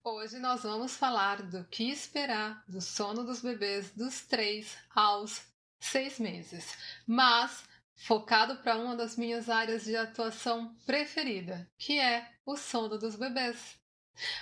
Hoje nós vamos falar do que esperar do sono dos bebês dos 3 aos 6 meses, mas focado para uma das minhas áreas de atuação preferida, que é o sono dos bebês.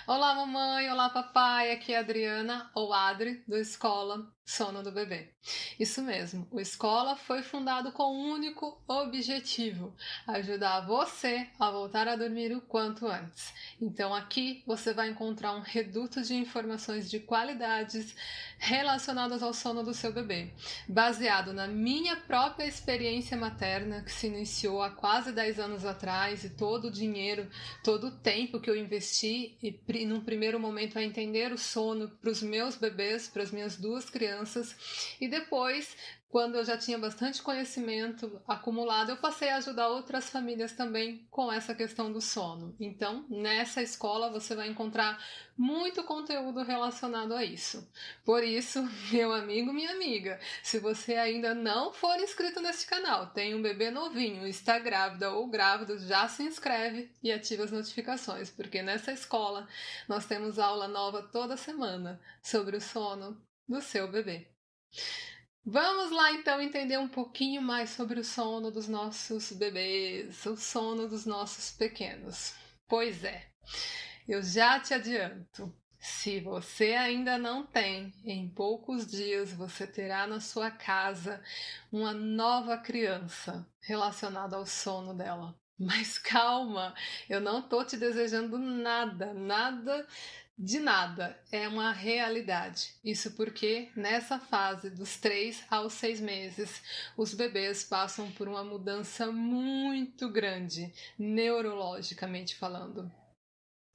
Olá, mamãe, olá, papai, aqui é a Adriana, ou Adri, do Escola Sono do Bebê. Isso mesmo, o Escola foi fundado com um único objetivo: ajudar você a voltar a dormir o quanto antes. Então aqui você vai encontrar um reduto de informações de qualidades relacionadas ao sono do seu bebê, baseado na minha própria experiência materna, que se iniciou há quase 10 anos atrás, e todo o dinheiro, todo o tempo que eu investi e num primeiro momento a entender o sono para os meus bebês, para as minhas duas crianças, e depois, quando eu já tinha bastante conhecimento acumulado, eu passei a ajudar outras famílias também com essa questão do sono. Então, nessa escola você vai encontrar muito conteúdo relacionado a isso. Por isso, meu amigo, minha amiga, se você ainda não for inscrito neste canal, tem um bebê novinho, está grávida ou grávido, já se inscreve e ativa as notificações, porque nessa escola nós temos aula nova toda semana sobre o sono do seu bebê. Vamos lá então entender um pouquinho mais sobre o sono dos nossos bebês, o sono dos nossos pequenos. Pois é, eu já te adianto, se você ainda não tem, em poucos dias você terá na sua casa uma nova criança relacionada ao sono dela. Mas calma, eu não tô te desejando nada, nada de nada, é uma realidade. Isso porque nessa fase dos 3 aos 6 meses, os bebês passam por uma mudança muito grande, neurologicamente falando.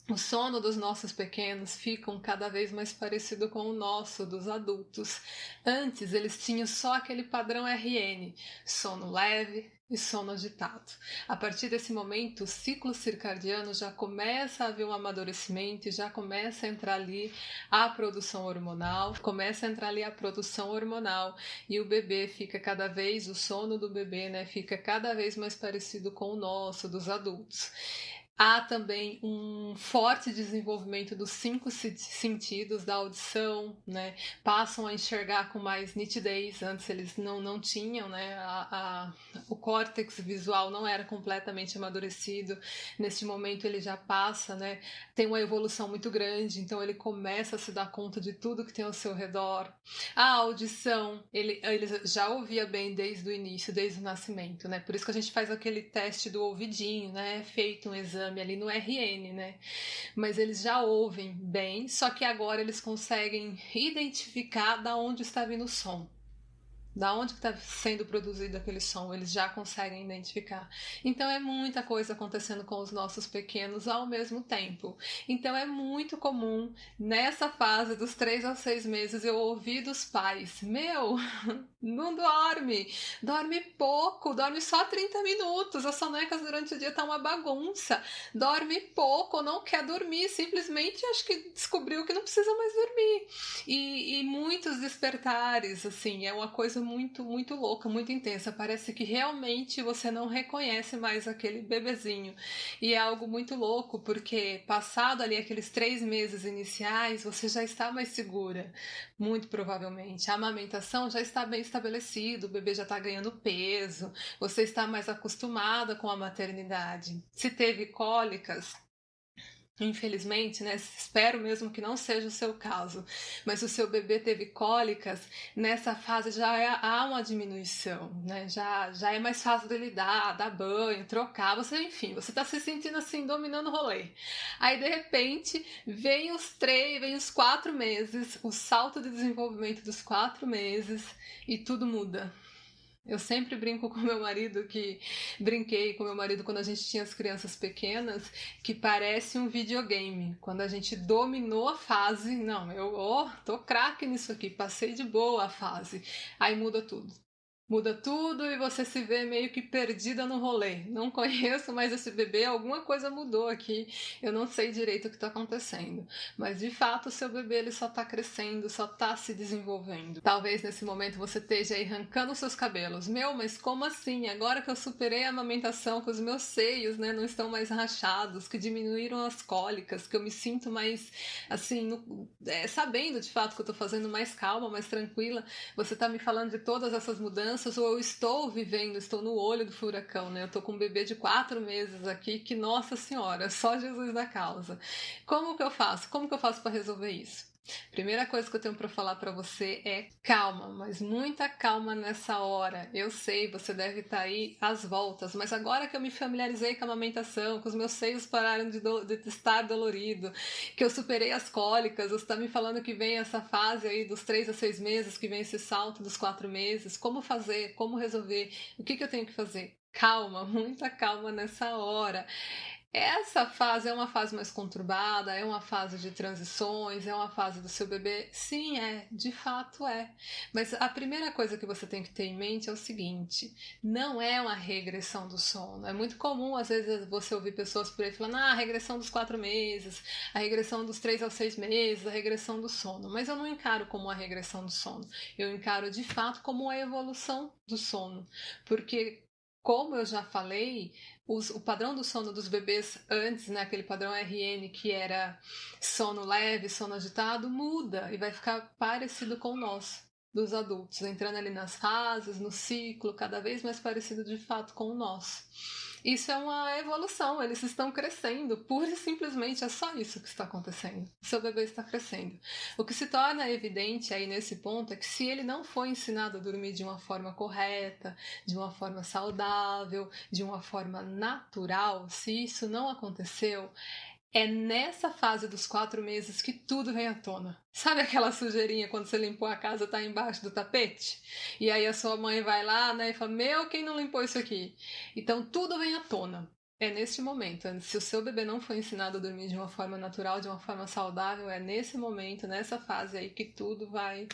O sono dos nossos pequenos fica cada vez mais parecido com o nosso, dos adultos. Antes eles tinham só aquele padrão RN, sono leve e sono agitado. A partir desse momento, o ciclo circadiano já começa a haver um amadurecimento e já começa a entrar ali a produção hormonal, e o bebê fica cada vez, o sono do bebê, né, fica cada vez mais parecido com o nosso, dos adultos. Há também um forte desenvolvimento dos 5 sentidos, da audição, né? Passam a enxergar com mais nitidez, antes eles não tinham, né? O córtex visual não era completamente amadurecido, neste momento ele já passa, né? Tem uma evolução muito grande, então ele começa a se dar conta de tudo que tem ao seu redor. A audição, ele já ouvia bem desde o início, desde o nascimento, né? Por isso que a gente faz aquele teste do ouvidinho, né? Feito um exame ali no RN, né? Mas eles já ouvem bem, só que agora eles conseguem identificar da onde está vindo o som. Da onde está sendo produzido aquele som, eles já conseguem identificar. Então é muita coisa acontecendo com os nossos pequenos ao mesmo tempo. Então é muito comum, nessa fase dos 3 aos 6 meses, eu ouvir dos pais: meu, não dorme pouco, dorme só 30 minutos, as sonecas durante o dia tá uma bagunça, dorme pouco, não quer dormir, simplesmente acho que descobriu que não precisa mais dormir. E muitos despertares, assim, é uma coisa muito, muito louca, muito intensa. Parece que realmente você não reconhece mais aquele bebezinho. E é algo muito louco, porque passado ali aqueles 3 meses iniciais, você já está mais segura, muito provavelmente. A amamentação já está bem estabelecida, o bebê já está ganhando peso, você está mais acostumada com a maternidade. Se teve cólicas, infelizmente, né? Espero mesmo que não seja o seu caso, mas se o seu bebê teve cólicas, nessa fase há uma diminuição, né? Já é mais fácil dele dar banho, trocar, enfim, você tá se sentindo assim, dominando o rolê. Aí, de repente, vem os 4 meses, o salto de desenvolvimento dos 4 meses e tudo muda. Eu sempre brinquei com meu marido quando a gente tinha as crianças pequenas, que parece um videogame. Quando a gente dominou a fase, não, eu tô craque nisso aqui, passei de boa a fase. Aí muda tudo. Muda tudo e você se vê meio que perdida no rolê. Não conheço mais esse bebê, alguma coisa mudou aqui, eu não sei direito o que está acontecendo. Mas de fato o seu bebê ele só está crescendo, só está se desenvolvendo. Talvez nesse momento você esteja aí arrancando seus cabelos. Meu, mas como assim? Agora que eu superei a amamentação, que os meus seios, né, não estão mais rachados, que diminuíram as cólicas, que eu me sinto mais assim, sabendo de fato que eu estou fazendo mais calma, mais tranquila. Você está me falando de todas essas mudanças, ou eu estou no olho do furacão, né? Eu tô com um bebê de 4 meses aqui, que nossa senhora, só Jesus da causa. Como que eu faço? Como que eu faço para resolver isso? Primeira coisa que eu tenho para falar para você é calma, mas muita calma nessa hora. Eu sei, você deve estar aí às voltas, mas agora que eu me familiarizei com a amamentação, que os meus seios pararam de estar dolorido, que eu superei as cólicas, você está me falando que vem essa fase aí dos 3 a 6 meses, que vem esse salto dos 4 meses, como fazer, como resolver, o que eu tenho que fazer? Calma, muita calma nessa hora. Essa fase é uma fase mais conturbada, é uma fase de transições, é uma fase do seu bebê? Sim, é, de fato é. Mas a primeira coisa que você tem que ter em mente é o seguinte: não é uma regressão do sono. É muito comum, às vezes, você ouvir pessoas por aí falando, a regressão dos 4 meses, a regressão dos 3 aos 6 meses, a regressão do sono. Mas eu não encaro como uma regressão do sono. Eu encaro, de fato, como a evolução do sono. Porque, como eu já falei, o padrão do sono dos bebês antes, né, aquele padrão RN que era sono leve, sono agitado, muda e vai ficar parecido com o nosso, dos adultos, entrando ali nas fases, no ciclo, cada vez mais parecido de fato com o nosso. Isso é uma evolução, eles estão crescendo, pura e simplesmente é só isso que está acontecendo. O seu bebê está crescendo. O que se torna evidente aí nesse ponto é que se ele não foi ensinado a dormir de uma forma correta, de uma forma saudável, de uma forma natural, se isso não aconteceu, é nessa fase dos 4 meses que tudo vem à tona. Sabe aquela sujeirinha quando você limpou a casa tá embaixo do tapete? E aí a sua mãe vai lá, né, e fala: Meu, quem não limpou isso aqui? Então tudo vem à tona. É neste momento. Se o seu bebê não foi ensinado a dormir de uma forma natural, de uma forma saudável, é nesse momento, nessa fase aí que tudo vai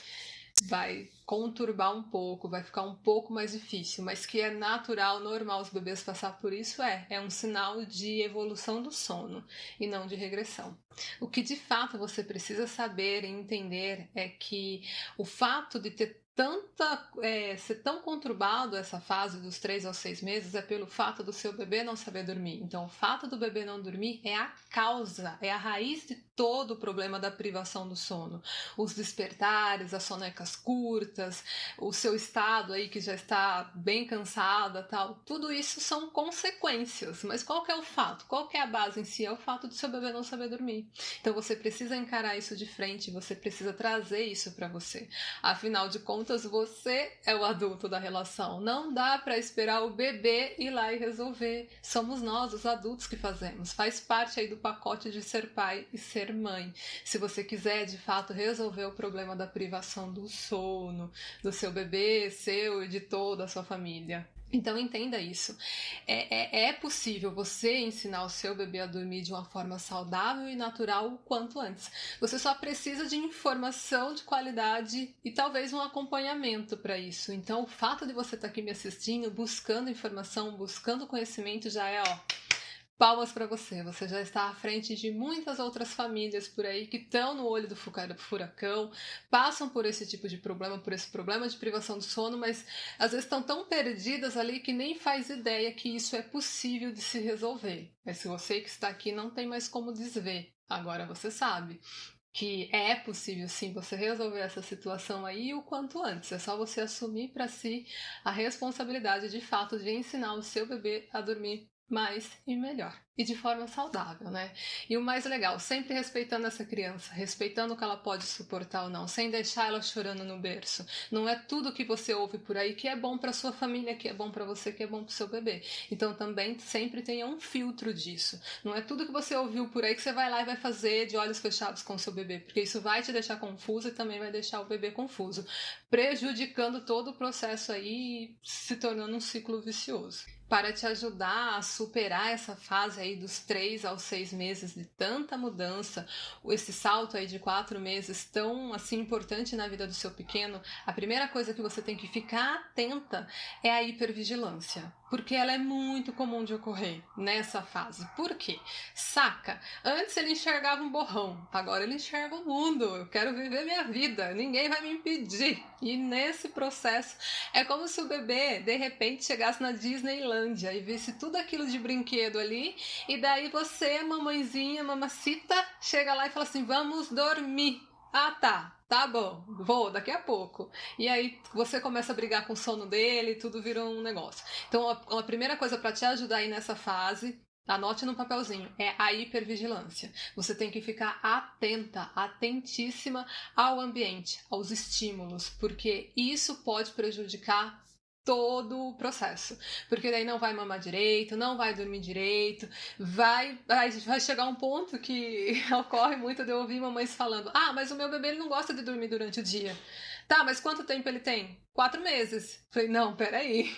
conturbar um pouco, vai ficar um pouco mais difícil, mas que é natural, normal os bebês passar por isso, é um sinal de evolução do sono e não de regressão. O que de fato você precisa saber e entender é que o fato de ter ser tão conturbado essa fase dos 3 aos 6 meses é pelo fato do seu bebê não saber dormir. Então, o fato do bebê não dormir é a causa, é a raiz de todo o problema da privação do sono. Os despertares, as sonecas curtas, o seu estado aí que já está bem cansada, tal, tudo isso são consequências. Mas qual que é o fato? Qual que é a base em si? É o fato de seu bebê não saber dormir. Então, você precisa encarar isso de frente, você precisa trazer isso para você. Afinal de contas, você é o adulto da relação. Não dá para esperar o bebê ir lá e resolver. Somos nós, os adultos, que fazemos. Faz parte aí do pacote de ser pai e ser mãe. Se você quiser, de fato, resolver o problema da privação do sono, do seu bebê, seu e de toda a sua família. Então entenda isso. É possível você ensinar o seu bebê a dormir de uma forma saudável e natural o quanto antes. Você só precisa de informação de qualidade e talvez um acompanhamento para isso. Então o fato de você estar aqui me assistindo, buscando informação, buscando conhecimento já é, palmas para você, você já está à frente de muitas outras famílias por aí que estão no olho do furacão, passam por esse tipo de problema, por esse problema de privação do sono, mas às vezes estão tão perdidas ali que nem faz ideia que isso é possível de se resolver. Mas se você que está aqui não tem mais como desver, agora você sabe que é possível sim você resolver essa situação aí o quanto antes. É só você assumir para si a responsabilidade de fato de ensinar o seu bebê a dormir mais e melhor. E de forma saudável, né? E o mais legal, sempre respeitando essa criança, respeitando o que ela pode suportar ou não, sem deixar ela chorando no berço. Não é tudo que você ouve por aí que é bom para sua família, que é bom para você, que é bom para o seu bebê. Então também sempre tenha um filtro disso. Não é tudo que você ouviu por aí que você vai lá e vai fazer de olhos fechados com o seu bebê, porque isso vai te deixar confuso e também vai deixar o bebê confuso, prejudicando todo o processo aí e se tornando um ciclo vicioso. Para te ajudar a superar essa fase aí dos 3 aos 6 meses de tanta mudança, esse salto aí de 4 meses tão assim importante na vida do seu pequeno, a primeira coisa que você tem que ficar atenta é a hipervigilância, porque ela é muito comum de ocorrer nessa fase. Por quê? Saca? Antes ele enxergava um borrão, agora ele enxerga o mundo. Eu quero viver minha vida, ninguém vai me impedir. E nesse processo é como se o bebê de repente chegasse na Disneylândia e visse tudo aquilo de brinquedo ali, e daí você, mamãezinha, mamacita, chega lá e fala assim: vamos dormir. Ah, tá bom, vou daqui a pouco. E aí você começa a brigar com o sono dele, tudo vira um negócio. Então a primeira coisa para te ajudar aí nessa fase, anote no papelzinho, é a hipervigilância. Você tem que ficar atenta, atentíssima ao ambiente, aos estímulos, porque isso pode prejudicar todo o processo, porque daí não vai mamar direito, não vai dormir direito, vai chegar um ponto que ocorre muito de eu ouvir mamães falando: ah, mas o meu bebê ele não gosta de dormir durante o dia. Tá, mas quanto tempo ele tem? 4 meses. Falei: não, peraí.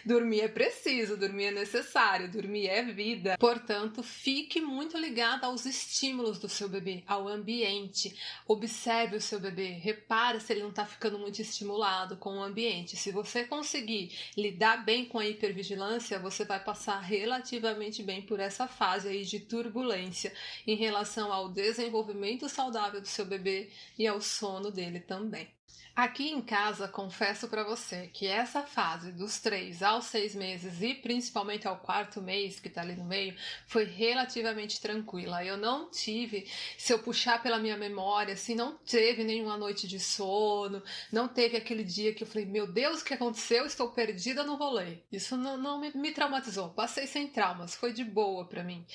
Dormir é preciso, dormir é necessário, dormir é vida. Portanto, fique muito ligada aos estímulos do seu bebê, ao ambiente. Observe o seu bebê, repare se ele não está ficando muito estimulado com o ambiente. Se você conseguir lidar bem com a hipervigilância, você vai passar relativamente bem por essa fase aí de turbulência em relação ao desenvolvimento saudável do seu bebê e ao sono dele também. Aqui em casa, confesso para você que essa fase dos 3 aos 6 meses e principalmente ao 4º mês, que tá ali no meio, foi relativamente tranquila. Eu não tive, se eu puxar pela minha memória, assim, não teve nenhuma noite de sono, não teve aquele dia que eu falei: meu Deus, o que aconteceu? Estou perdida no rolê. Isso não me traumatizou, passei sem traumas, foi de boa para mim.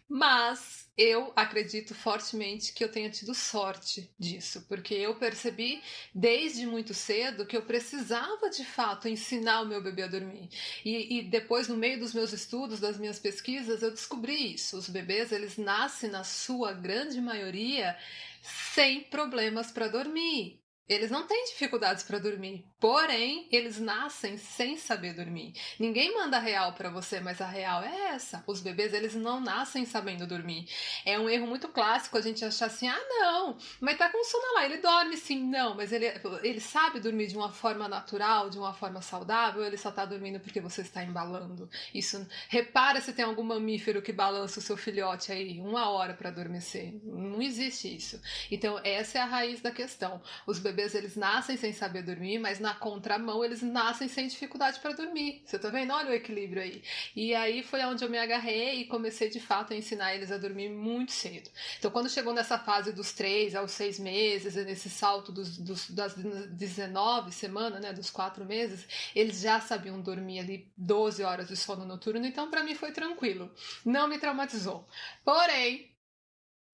Mas eu acredito fortemente que eu tenha tido sorte disso, porque eu percebi desde muito cedo que eu precisava de fato ensinar o meu bebê a dormir. E depois, no meio dos meus estudos, das minhas pesquisas, eu descobri isso. Os bebês, eles nascem, na sua grande maioria, sem problemas para dormir. Eles não têm dificuldades para dormir, porém, eles nascem sem saber dormir. Ninguém manda a real para você, mas a real é essa. Os bebês, eles não nascem sabendo dormir. É um erro muito clássico a gente achar assim: ah, não, mas tá com sono lá, ele dorme sim. Não, mas ele sabe dormir de uma forma natural, de uma forma saudável, ou ele só tá dormindo porque você está embalando? Isso, repara se tem algum mamífero que balança o seu filhote aí 1 hora para adormecer. Não existe isso. Então, essa é a raiz da questão. Os bebês, eles nascem sem saber dormir, mas na contramão eles nascem sem dificuldade para dormir. Você tá vendo? Olha o equilíbrio aí. E aí foi onde eu me agarrei e comecei de fato a ensinar eles a dormir muito cedo. Então, quando chegou nessa fase dos 3 aos 6 meses, nesse salto das 19 semanas, né, dos 4 meses, eles já sabiam dormir ali 12 horas de sono noturno, então para mim foi tranquilo. Não me traumatizou. Porém,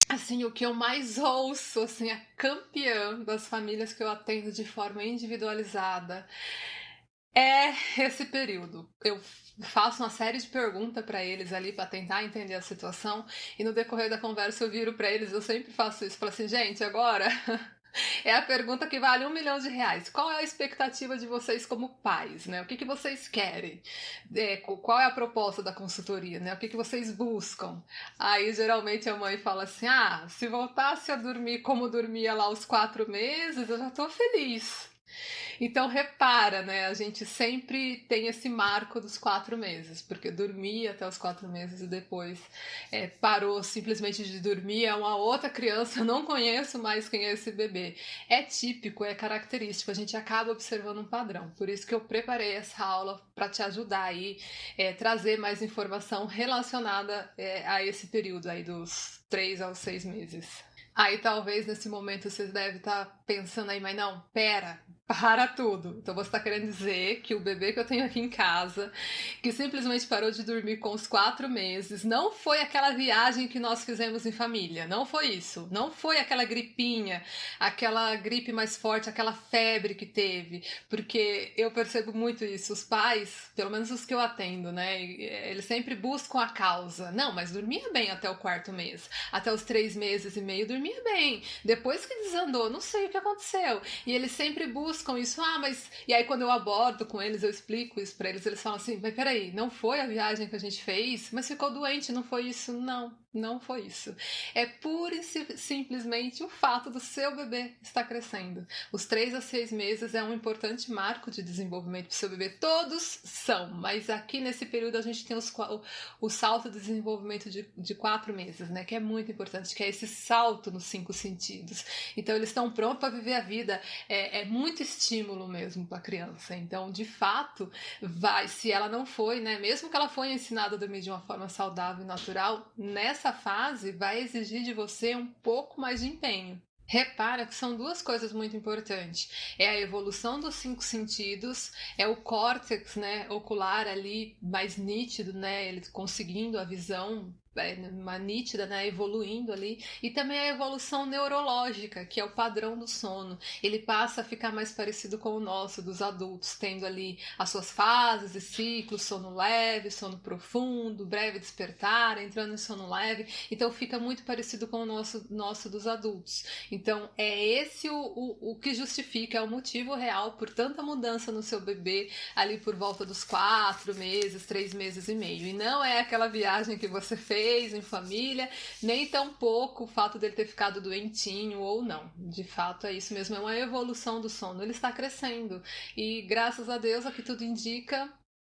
assim, o que eu mais ouço, assim, a campeã das famílias que eu atendo de forma individualizada é esse período. Eu faço uma série de perguntas para eles ali para tentar entender a situação, e no decorrer da conversa eu viro para eles, eu sempre faço isso, falo assim: gente, agora é a pergunta que vale R$ 1 milhão. Qual é a expectativa de vocês como pais, né? O que vocês querem? Qual é a proposta da consultoria, né? O que vocês buscam? Aí, geralmente, a mãe fala assim: ah, se voltasse a dormir como dormia lá aos 4 meses, eu já tô feliz. Então, repara, né? A gente sempre tem esse marco dos 4 meses, porque dormia até os 4 meses e depois parou simplesmente de dormir. É uma outra criança, eu não conheço mais quem é esse bebê. É típico, é característico, a gente acaba observando um padrão. Por isso que eu preparei essa aula para te ajudar aí, trazer mais informação relacionada a esse período aí dos 3 aos 6 meses. Aí talvez nesse momento vocês devem estar pensando aí: mas não, para tudo. Então você está querendo dizer que o bebê que eu tenho aqui em casa, que simplesmente parou de dormir com os 4 meses, não foi aquela viagem que nós fizemos em família, não foi isso, não foi aquela gripinha, aquela gripe mais forte, aquela febre que teve, porque eu percebo muito isso, os pais, pelo menos os que eu atendo, né, eles sempre buscam a causa. Não, mas dormia bem até o 4º mês, até os 3 meses e meio dormia bem, depois que desandou, não sei o que aconteceu, e eles sempre buscam buscam isso. Mas... E aí quando eu abordo com eles, eu explico isso pra eles, eles falam assim, mas peraí, não foi a viagem que a gente fez? Mas ficou doente, não foi isso? Não, não foi isso. É pura e simplesmente o fato do seu bebê estar crescendo. Os 3 a 6 meses é um importante marco de desenvolvimento do seu bebê. Todos são, mas aqui nesse período a gente tem o salto de desenvolvimento de 4 meses, né? Que é muito importante, que é esse salto nos 5 sentidos. Então eles estão prontos para viver a vida. É muito estímulo mesmo para a criança. Então, de fato, se ela não foi, né? Mesmo que ela foi ensinada a dormir de uma forma saudável e natural, nessa fase vai exigir de você um pouco mais de empenho. Repara que são 2 coisas muito importantes. É a evolução dos 5 sentidos, é o córtex, né, ocular ali mais nítido, né, ele conseguindo a visão uma nítida, né, evoluindo ali, e também a evolução neurológica, que é o padrão do sono. Ele passa a ficar mais parecido com o nosso, dos adultos, tendo ali as suas fases e ciclos, sono leve, sono profundo, breve despertar, entrando em sono leve, então fica muito parecido com o nosso dos adultos. Então é esse o que justifica, é o motivo real por tanta mudança no seu bebê ali por volta dos 4 meses, 3 meses e meio, e não é aquela viagem que você fez em família, nem tampouco o fato dele ter ficado doentinho ou não. De fato é isso mesmo, é uma evolução do sono, ele está crescendo e graças a Deus, o que tudo indica,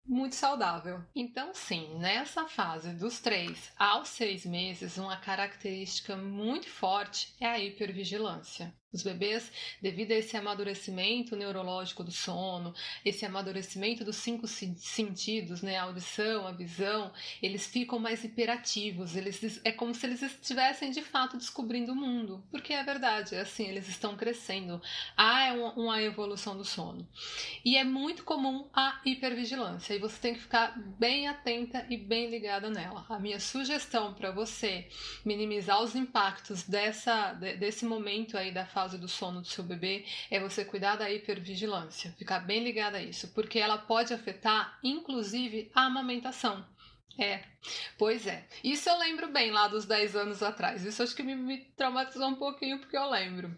muito saudável. Então sim, nessa fase dos 3 aos 6 meses, uma característica muito forte é a hipervigilância. Os bebês, devido a esse amadurecimento neurológico do sono, esse amadurecimento dos 5 sentidos, né, a audição, a visão, eles ficam mais hiperativos, é como se eles estivessem de fato descobrindo o mundo, porque é verdade, é assim, eles estão crescendo, há uma evolução do sono. E é muito comum a hipervigilância, e você tem que ficar bem atenta e bem ligada nela. A minha sugestão para você minimizar os impactos desse momento aí da fase do sono do seu bebê é você cuidar da hipervigilância, ficar bem ligada a isso, porque ela pode afetar, inclusive, a amamentação. Pois é. Isso eu lembro bem lá dos 10 anos atrás. Isso acho que me traumatizou um pouquinho porque eu lembro.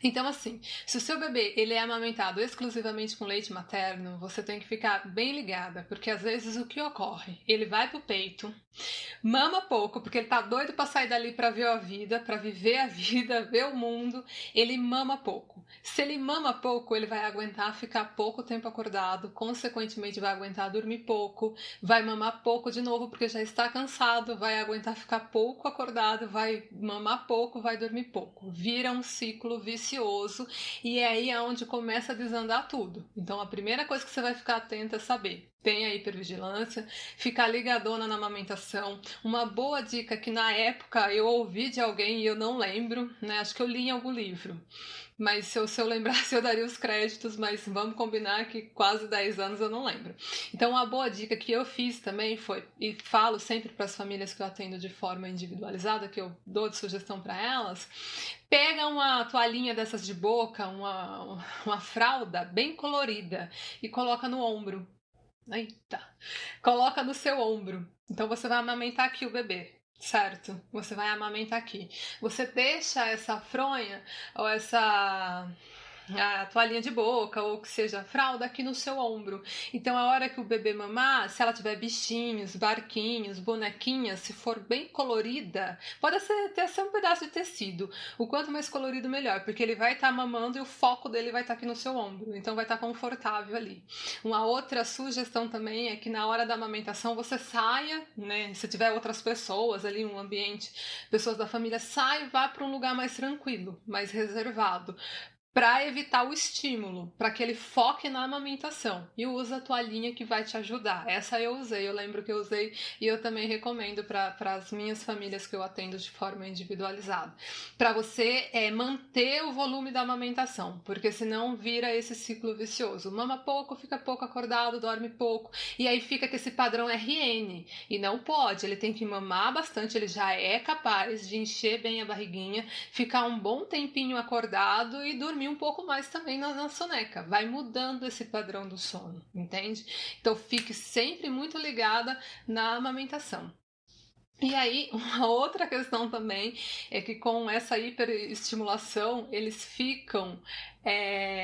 Então, assim, se o seu bebê ele é amamentado exclusivamente com leite materno, você tem que ficar bem ligada, porque às vezes o que ocorre? Ele vai pro peito, mama pouco, porque ele tá doido para sair dali para ver a vida, para viver a vida, ver o mundo, ele mama pouco. Se ele mama pouco, ele vai aguentar ficar pouco tempo acordado, consequentemente vai aguentar dormir pouco, vai mamar pouco de novo porque já está cansado, vai aguentar ficar pouco acordado, vai mamar pouco, vai dormir pouco. Vira um ciclo vicioso e é aí onde começa a desandar tudo. Então a primeira coisa que você vai ficar atento é saber: tem a hipervigilância, ficar ligadona na amamentação. Uma boa dica que na época eu ouvi de alguém e eu não lembro, né? Acho que eu li em algum livro. Mas se eu lembrasse eu daria os créditos, mas vamos combinar que quase 10 anos eu não lembro. Então uma boa dica que eu fiz também foi, e falo sempre para as famílias que eu atendo de forma individualizada, que eu dou de sugestão para elas, pega uma toalhinha dessas de boca, uma fralda bem colorida e coloca no ombro. Eita! Coloca no seu ombro. Então você vai amamentar aqui o bebê, certo? Você vai amamentar aqui. Você deixa essa fronha ou essa a toalhinha de boca ou que seja a fralda aqui no seu ombro. Então a hora que o bebê mamar, se ela tiver bichinhos, barquinhos, bonequinhas, se for bem colorida, pode ser um pedaço de tecido. O quanto mais colorido melhor, porque ele vai estar mamando e o foco dele vai estar aqui no seu ombro. Então vai estar confortável ali. Uma outra sugestão também é que na hora da amamentação você saia, né? Se tiver outras pessoas ali, um ambiente, pessoas da família, saia e vá para um lugar mais tranquilo, mais reservado, para evitar o estímulo, para que ele foque na amamentação. E usa a toalhinha que vai te ajudar. Essa eu usei, eu lembro que eu usei e eu também recomendo para as minhas famílias que eu atendo de forma individualizada. Para você manter o volume da amamentação, porque senão vira esse ciclo vicioso. Mama pouco, fica pouco acordado, dorme pouco, e aí fica com esse padrão RN. E não pode, ele tem que mamar bastante, ele já é capaz de encher bem a barriguinha, ficar um bom tempinho acordado e dormir um pouco mais também na soneca. Vai mudando esse padrão do sono, entende? Então fique sempre muito ligada na amamentação. E aí, uma outra questão também é que com essa hiperestimulação, eles ficam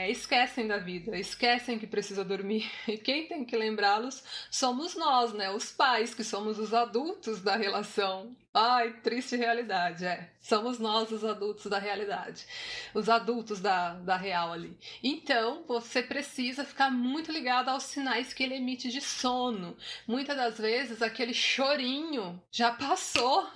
esquecem da vida, esquecem que precisa dormir. E quem tem que lembrá-los somos nós, né? Os pais, que somos os adultos da relação. Ai, triste realidade, Somos nós os adultos da realidade. Os adultos da real ali. Então, você precisa ficar muito ligado aos sinais que ele emite de sono. Muitas das vezes, aquele chorinho já passou.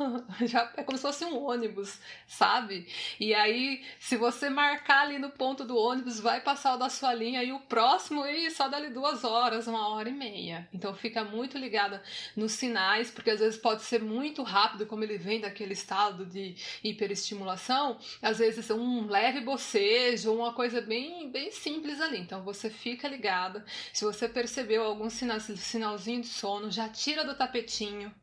Já é como se fosse um ônibus, sabe? E aí, se você marcar ali no ponto do ônibus, vai passar o da sua linha e o próximo, só dali 2 horas, 1h30. Então, fica muito ligada nos sinais, porque às vezes pode ser muito rápido, como ele vem daquele estado de hiperestimulação, às vezes um leve bocejo, uma coisa bem, bem simples ali. Então você fica ligada. Se você percebeu algum sinalzinho de sono, já tira do tapetinho,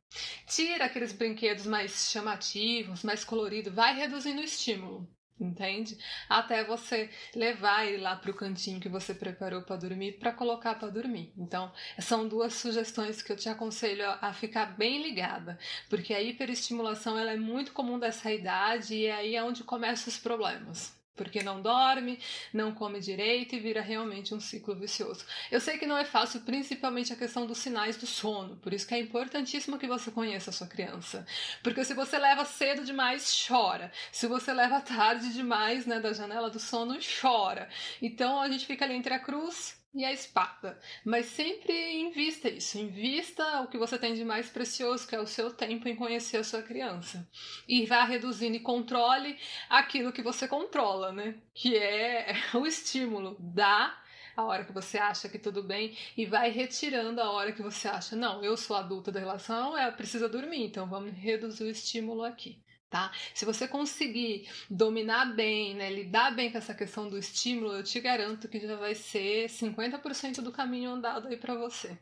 tira aqueles brinquedos mais chamativos, mais coloridos, vai reduzindo o estímulo. Entende? Até você levar ele lá para o cantinho que você preparou para dormir, para colocar para dormir. Então, são 2 sugestões que eu te aconselho a ficar bem ligada, porque a hiperestimulação ela é muito comum dessa idade e aí é onde começam os problemas. Porque não dorme, não come direito e vira realmente um ciclo vicioso. Eu sei que não é fácil, principalmente a questão dos sinais do sono, por isso que é importantíssimo que você conheça a sua criança. Porque se você leva cedo demais, chora. Se você leva tarde demais, né, da janela do sono, chora. Então a gente fica ali entre a cruz e a espada. Mas sempre invista isso. Invista o que você tem de mais precioso, que é o seu tempo em conhecer a sua criança. E vá reduzindo e controle aquilo que você controla, né? Que é o estímulo. Dá a hora que você acha que tudo bem e vai retirando a hora que você acha, não, eu sou adulta da relação, precisa dormir, então vamos reduzir o estímulo aqui. Tá? Se você conseguir dominar bem, né, lidar bem com essa questão do estímulo, eu te garanto que já vai ser 50% do caminho andado aí para você.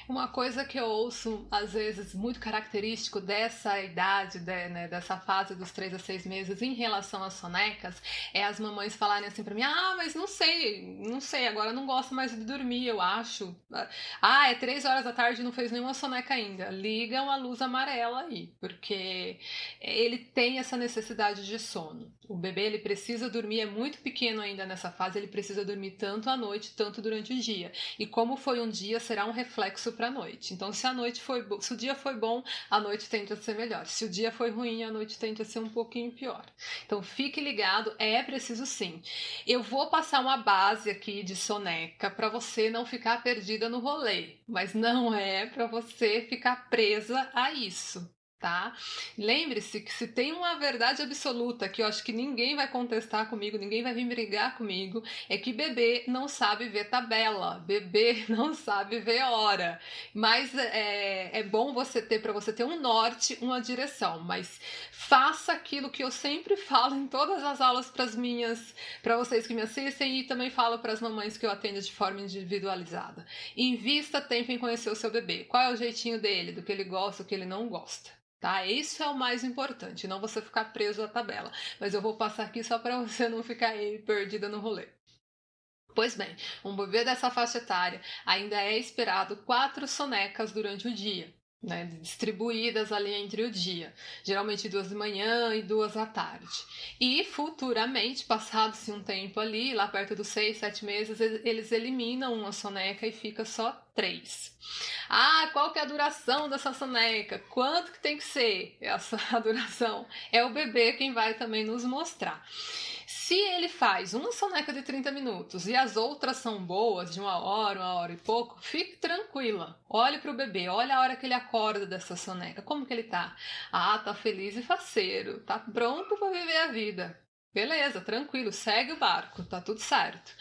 Uma coisa que eu ouço, às vezes, muito característico dessa idade, né, dessa fase dos 3 a 6 meses em relação às sonecas, é as mamães falarem assim pra mim, mas não sei, agora eu não gosto mais de dormir, eu acho. É 3 horas da tarde e não fez nenhuma soneca ainda. Liga uma luz amarela aí, porque ele tem essa necessidade de sono. O bebê, ele precisa dormir, é muito pequeno ainda nessa fase, ele precisa dormir tanto à noite, tanto durante o dia. E como foi um dia, será um reflexo para a noite. Então, se o dia foi bom, a noite tende a ser melhor. Se o dia foi ruim, a noite tende a ser um pouquinho pior. Então, fique ligado, é preciso sim. Eu vou passar uma base aqui de soneca para você não ficar perdida no rolê, mas não é para você ficar presa a isso. Tá? Lembre-se que se tem uma verdade absoluta que eu acho que ninguém vai contestar comigo, ninguém vai vir brigar comigo, é que bebê não sabe ver tabela, bebê não sabe ver hora. Mas é bom você ter, para você ter um norte, uma direção, mas faça aquilo que eu sempre falo em todas as aulas para vocês que me assistem e também falo para as mamães que eu atendo de forma individualizada. Invista tempo em conhecer o seu bebê. Qual é o jeitinho dele, do que ele gosta, do que ele não gosta. Tá? Isso é o mais importante, não você ficar preso à tabela. Mas eu vou passar aqui só para você não ficar aí perdida no rolê. Pois bem, um bebê dessa faixa etária ainda é esperado 4 sonecas durante o dia, né, distribuídas ali entre o dia, geralmente 2 de manhã e 2 à tarde. E futuramente, passado-se um tempo ali, lá perto dos 6, 7 meses, eles eliminam uma soneca e fica só 3. Qual que é a duração dessa soneca? Quanto que tem que ser essa duração? É o bebê quem vai também nos mostrar. Se ele faz uma soneca de 30 minutos e as outras são boas, de 1 hora e pouco, fique tranquila. Olhe para o bebê, olha a hora que ele acorda dessa soneca. Como que ele tá? Tá feliz e faceiro, tá pronto para viver a vida. Beleza, tranquilo, segue o barco, tá tudo certo.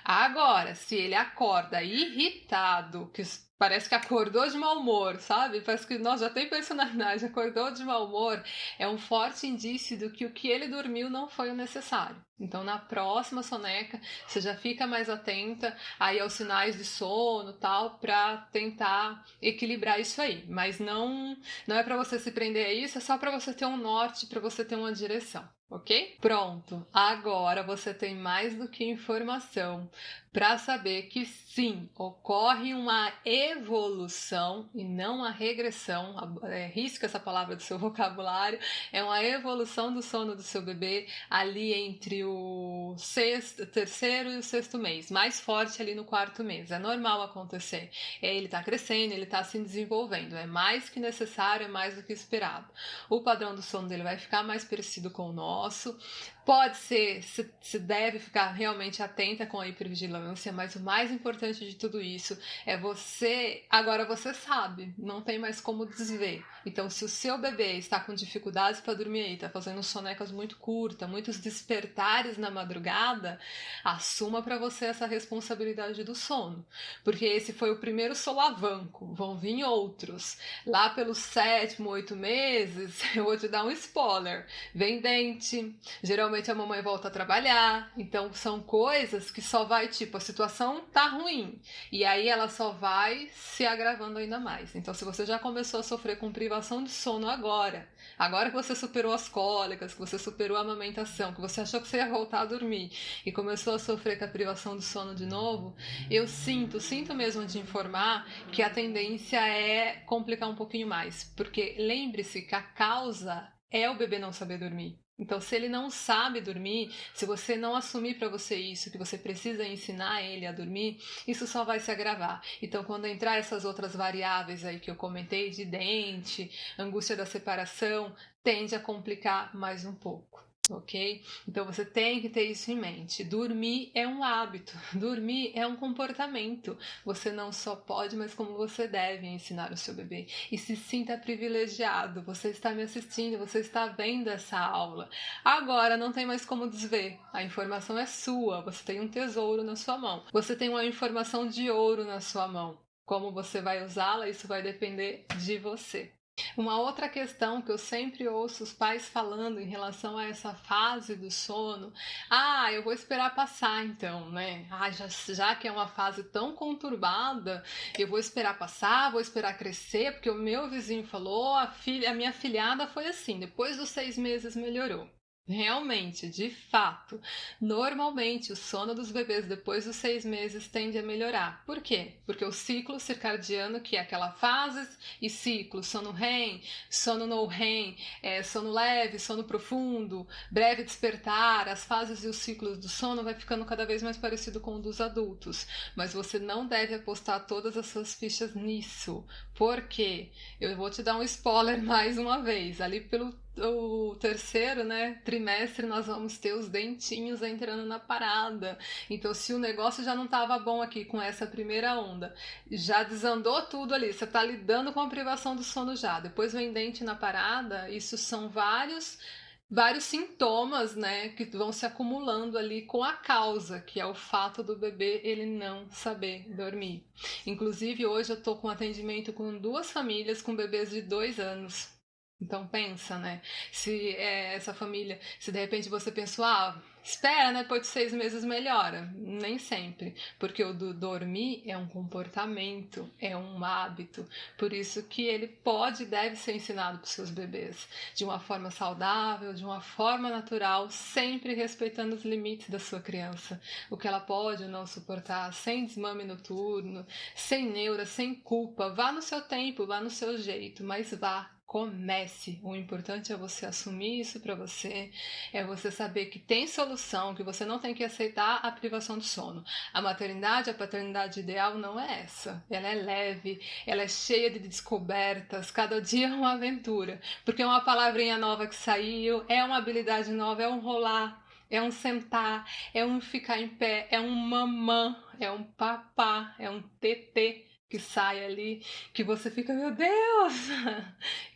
Agora, se ele acorda irritado, que parece que acordou de mau humor, sabe? Parece que, já tem personalidade, acordou de mau humor, é um forte indício do que o que ele dormiu não foi o necessário. Então, na próxima soneca, você já fica mais atenta aí aos sinais de sono e tal, para tentar equilibrar isso aí. Mas não é para você se prender a isso, é só para você ter um norte, para você ter uma direção. Ok? Pronto, agora você tem mais do que informação. para saber que sim, ocorre uma evolução e não uma regressão. Risca essa palavra do seu vocabulário. É uma evolução do sono do seu bebê ali entre o terceiro e o sexto mês, mais forte ali no quarto mês. É normal acontecer. Ele está crescendo, ele está se desenvolvendo. É mais que necessário, é mais do que esperado. O padrão do sono dele vai ficar mais parecido com o nosso. Pode ser, se deve ficar realmente atenta com a hipervigilância, mas o mais importante de tudo isso é agora você sabe, não tem mais como desver. Então, se o seu bebê está com dificuldades para dormir aí, está fazendo sonecas muito curtas, muitos despertares na madrugada, assuma para você essa responsabilidade do sono, porque esse foi o primeiro solavanco, vão vir outros. Lá pelos 7º, 8 meses, eu vou te dar um spoiler, vem dente, geralmente a mamãe volta a trabalhar, então são coisas que só vai, a situação tá ruim, e aí ela só vai se agravando ainda mais. Então, se você já começou a sofrer com privação de sono agora que você superou as cólicas, que você superou a amamentação, que você achou que você ia voltar a dormir e começou a sofrer com a privação do sono de novo, eu sinto mesmo de informar que a tendência é complicar um pouquinho mais, porque lembre-se que a causa é o bebê não saber dormir. Então, se ele não sabe dormir, se você não assumir para você isso, que você precisa ensinar ele a dormir, isso só vai se agravar. Então, quando entrar essas outras variáveis aí que eu comentei, de dente, angústia da separação, tende a complicar mais um pouco. Ok? Então você tem que ter isso em mente. Dormir é um hábito, dormir é um comportamento. Você não só pode, mas como você deve ensinar o seu bebê. E se sinta privilegiado. Você está me assistindo, você está vendo essa aula. Agora não tem mais como desver. A informação é sua. Você tem um tesouro na sua mão. Você tem uma informação de ouro na sua mão. Como você vai usá-la, isso vai depender de você. Uma outra questão que eu sempre ouço os pais falando em relação a essa fase do sono, eu vou esperar passar então, né? Já que é uma fase tão conturbada, eu vou esperar passar, vou esperar crescer, porque o meu vizinho falou, a minha filhada foi assim, depois dos 6 meses melhorou. Realmente, de fato, normalmente o sono dos bebês depois dos 6 meses tende a melhorar. Por quê? Porque o ciclo circadiano, que é aquela fases e ciclo, sono REM, sono no REM, sono leve, sono profundo, breve despertar, as fases e os ciclos do sono vai ficando cada vez mais parecido com o dos adultos. Mas você não deve apostar todas as suas fichas nisso. Por quê? Eu vou te dar um spoiler mais uma vez. Ali pelo o terceiro, né, trimestre, nós vamos ter os dentinhos entrando na parada. Então, se o negócio já não estava bom aqui com essa primeira onda, já desandou tudo ali, você está lidando com a privação do sono já, depois vem dente na parada, isso são vários sintomas, né, que vão se acumulando ali com a causa, que é o fato do bebê ele não saber dormir. Inclusive, hoje eu estou com atendimento com 2 famílias com bebês de 2 anos. Então pensa, né? Se essa família, se de repente você pensou, espera, né? Depois de 6 meses melhora. Nem sempre, porque o do dormir é um comportamento, é um hábito. Por isso que ele pode e deve ser ensinado para os seus bebês de uma forma saudável, de uma forma natural, sempre respeitando os limites da sua criança. O que ela pode ou não suportar, sem desmame noturno, sem neura, sem culpa. Vá no seu tempo, vá no seu jeito, mas vá. Comece. O importante é você assumir isso para você, é você saber que tem solução, que você não tem que aceitar a privação do sono. A maternidade, a paternidade ideal não é essa. Ela é leve, ela é cheia de descobertas, cada dia é uma aventura, porque é uma palavrinha nova que saiu, é uma habilidade nova, é um rolar, é um sentar, é um ficar em pé, é um mamã, é um papá, é um tetê que sai ali, que você fica, meu Deus,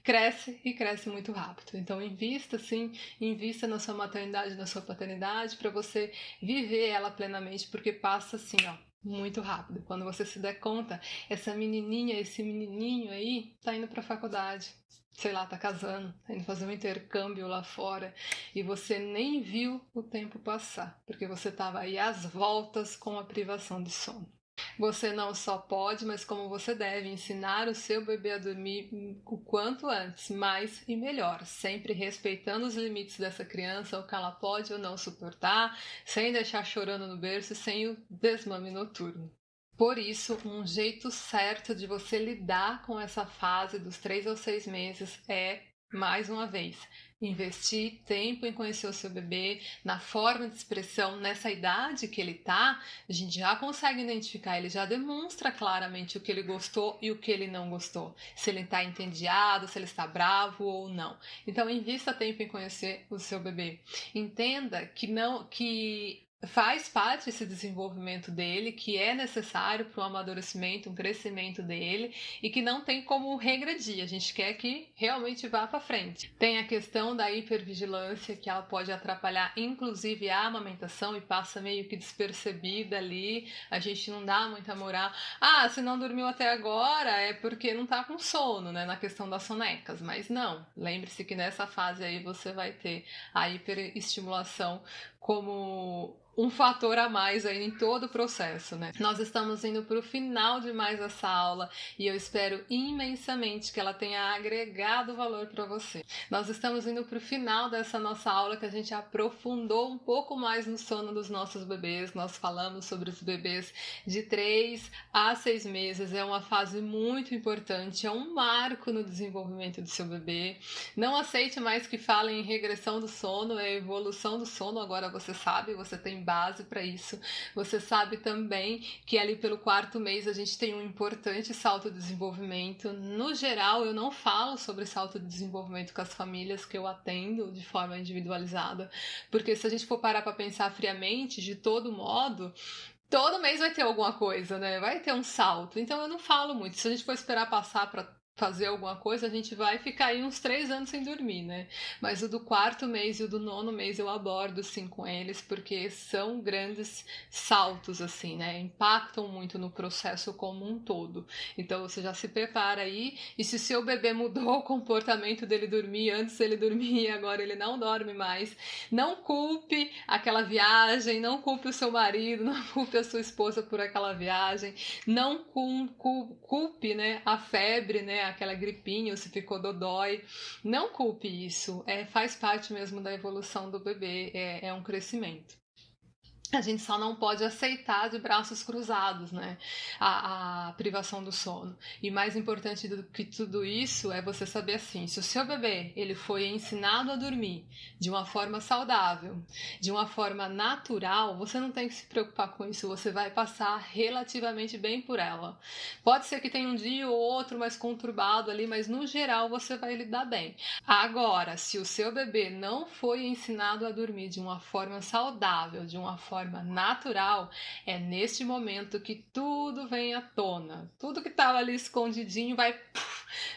cresce e cresce muito rápido. Então invista na sua maternidade, na sua paternidade, para você viver ela plenamente, porque passa assim, muito rápido. Quando você se der conta, essa menininha, esse menininho aí, tá indo pra faculdade. Sei lá, tá casando, tá indo fazer um intercâmbio lá fora e você nem viu o tempo passar, porque você tava aí às voltas com a privação de sono. Você não só pode, mas como você deve ensinar o seu bebê a dormir o quanto antes, mais e melhor, sempre respeitando os limites dessa criança, o que ela pode ou não suportar, sem deixar chorando no berço, sem o desmame noturno. Por isso, um jeito certo de você lidar com essa fase dos 3 aos 6 meses é, mais uma vez, investir tempo em conhecer o seu bebê, na forma de expressão, nessa idade que ele tá, a gente já consegue identificar, ele já demonstra claramente o que ele gostou e o que ele não gostou, se ele está entediado, se ele está bravo ou não. Então, invista tempo em conhecer o seu bebê. Entenda que faz parte esse desenvolvimento dele, que é necessário para o amadurecimento, um crescimento dele e que não tem como regredir. A gente quer que realmente vá para frente. Tem a questão da hipervigilância, que ela pode atrapalhar inclusive a amamentação e passa meio que despercebida ali. A gente não dá muita moral. Ah, se não dormiu até agora é porque não tá com sono, né? Na questão das sonecas. Mas não. Lembre-se que nessa fase aí você vai ter a hiperestimulação como um fator a mais aí em todo o processo, né? Nós estamos indo para o final de mais essa aula e eu espero imensamente que ela tenha agregado valor para você. Nós estamos indo para o final dessa nossa aula que a gente aprofundou um pouco mais no sono dos nossos bebês. Nós falamos sobre os bebês de 3 a 6 meses. É uma fase muito importante, é um marco no desenvolvimento do seu bebê. Não aceite mais que falem em regressão do sono, é evolução do sono. Agora você sabe, você tem base para isso. Você sabe também que ali pelo 4º mês a gente tem um importante salto de desenvolvimento. No geral, eu não falo sobre salto de desenvolvimento com as famílias que eu atendo de forma individualizada, porque se a gente for parar para pensar friamente, de todo modo, todo mês vai ter alguma coisa, né? Vai ter um salto. Então eu não falo muito. Se a gente for esperar passar para fazer alguma coisa, a gente vai ficar aí uns 3 anos sem dormir, né? Mas o do 4º mês e o do 9º mês eu abordo sim com eles, porque são grandes saltos, assim, né? Impactam muito no processo como um todo. Então você já se prepara aí, e se o seu bebê mudou o comportamento dele dormir, antes ele dormia, agora ele não dorme mais, não culpe aquela viagem, não culpe o seu marido, não culpe a sua esposa por aquela viagem, não culpe, né, a febre, né, aquela gripinha, ou se ficou dodói. Não culpe isso. Faz parte mesmo da evolução do bebê. É um crescimento. A gente só não pode aceitar de braços cruzados, né, a privação do sono. E mais importante do que tudo isso é você saber assim, se o seu bebê ele foi ensinado a dormir de uma forma saudável, de uma forma natural, você não tem que se preocupar com isso, você vai passar relativamente bem por ela. Pode ser que tenha um dia ou outro mais conturbado ali, mas no geral você vai lidar bem. Agora, se o seu bebê não foi ensinado a dormir de uma forma saudável, de uma forma natural, é neste momento que tudo vem à tona. Tudo que estava ali escondidinho vai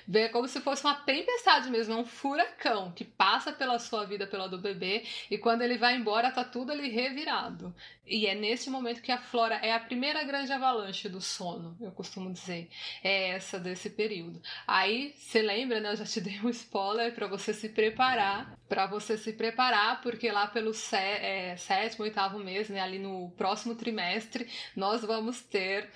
ver como se fosse uma tempestade mesmo, um furacão que passa pela sua vida, pela do bebê, e quando ele vai embora tá tudo ali revirado. E é nesse momento que aflora, é a primeira grande avalanche do sono, eu costumo dizer, é essa desse período. Aí, você lembra, né, eu já te dei um spoiler para você se preparar, porque lá pelo 7º, 8º mês, né, ali no próximo trimestre, nós vamos ter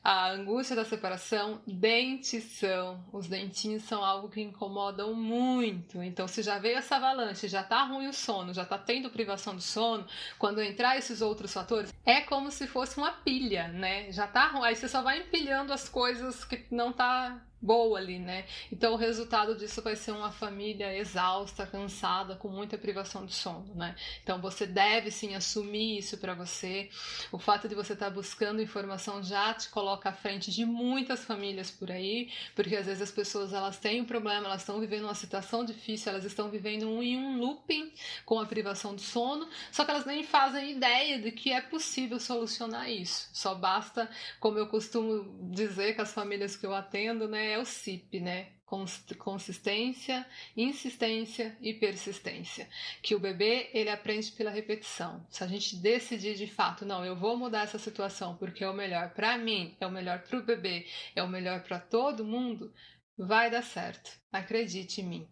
a angústia da separação, dentição. Os dentinhos são algo que incomodam muito. Então, se já veio essa avalanche, já tá ruim o sono, já tá tendo privação do sono, quando entrar esses outros fatores, é como se fosse uma pilha, né? Já tá ruim, aí você só vai empilhando as coisas que não tá boa ali, né? Então o resultado disso vai ser uma família exausta, cansada, com muita privação de sono, né? Então você deve sim assumir isso para você. O fato de você estar buscando informação já te coloca à frente de muitas famílias por aí, porque às vezes as pessoas elas têm um problema, elas estão vivendo uma situação difícil, elas estão vivendo em um looping com a privação do sono, só que elas nem fazem ideia de que é possível solucionar isso. Só basta, como eu costumo dizer com as famílias que eu atendo, né, é o CIP, né? Consistência, insistência e persistência. Que o bebê ele aprende pela repetição. Se a gente decidir de fato, não, eu vou mudar essa situação porque é o melhor para mim, é o melhor para o bebê, é o melhor para todo mundo, vai dar certo. Acredite em mim.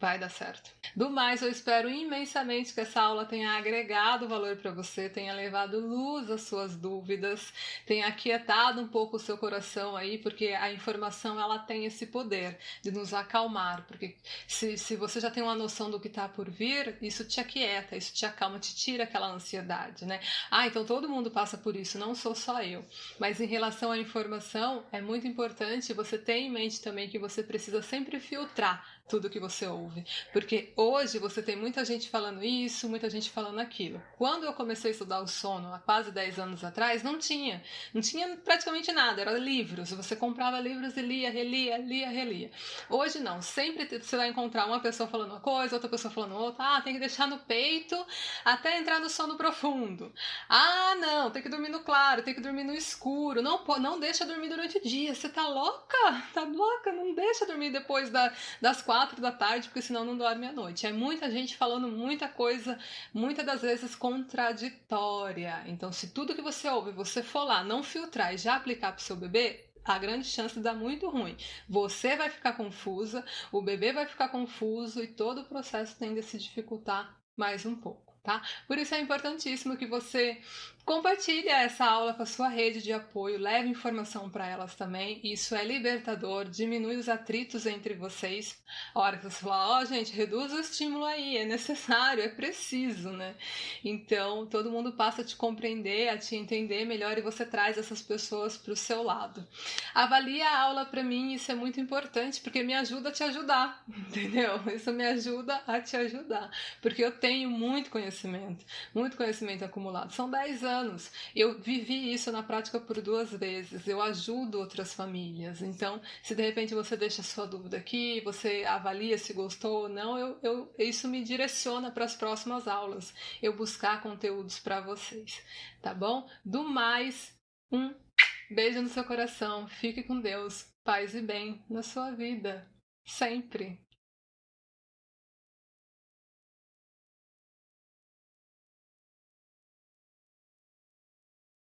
Vai dar certo. Do mais, eu espero imensamente que essa aula tenha agregado valor para você, tenha levado luz às suas dúvidas, tenha aquietado um pouco o seu coração aí, porque a informação ela tem esse poder de nos acalmar, porque se você já tem uma noção do que está por vir, isso te aquieta, isso te acalma, te tira aquela ansiedade, né? Então todo mundo passa por isso, não sou só eu. Mas em relação à informação, é muito importante você ter em mente também que você precisa sempre filtrar tudo que você ouve. Porque hoje você tem muita gente falando isso, muita gente falando aquilo. Quando eu comecei a estudar o sono, há quase 10 anos atrás, não tinha praticamente nada, era livros. Você comprava livros e lia, relia. Hoje não, sempre você vai encontrar uma pessoa falando uma coisa, outra pessoa falando outra. Tem que deixar no peito até entrar no sono profundo. Não, tem que dormir no claro, tem que dormir no escuro. Não deixa dormir durante o dia. Você tá louca? Tá louca? Não deixa dormir depois das 4 da tarde, porque senão não dorme à noite. É muita gente falando muita coisa, muitas das vezes contraditória. Então, se tudo que você ouve, você for lá, não filtrar e já aplicar pro seu bebê, a grande chance de dar muito ruim. Você vai ficar confusa, o bebê vai ficar confuso e todo o processo tende a se dificultar mais um pouco, tá? Por isso é importantíssimo que você compartilhe essa aula com a sua rede de apoio, leve informação para elas também. Isso é libertador, diminui os atritos entre vocês. A hora que você falar, gente, reduz o estímulo aí, é necessário, é preciso, né? Então, todo mundo passa a te compreender, a te entender melhor e você traz essas pessoas para o seu lado. Avalie a aula para mim, isso é muito importante, porque me ajuda a te ajudar, entendeu? Isso me ajuda a te ajudar, porque eu tenho muito conhecimento acumulado. São 10 anos. Eu vivi isso na prática por 2 vezes. Eu ajudo outras famílias. Então, se de repente você deixa a sua dúvida aqui, você avalia se gostou ou não, isso me direciona para as próximas aulas. Eu buscar conteúdos para vocês, tá bom? Do mais, um beijo no seu coração. Fique com Deus. Paz e bem na sua vida. Sempre.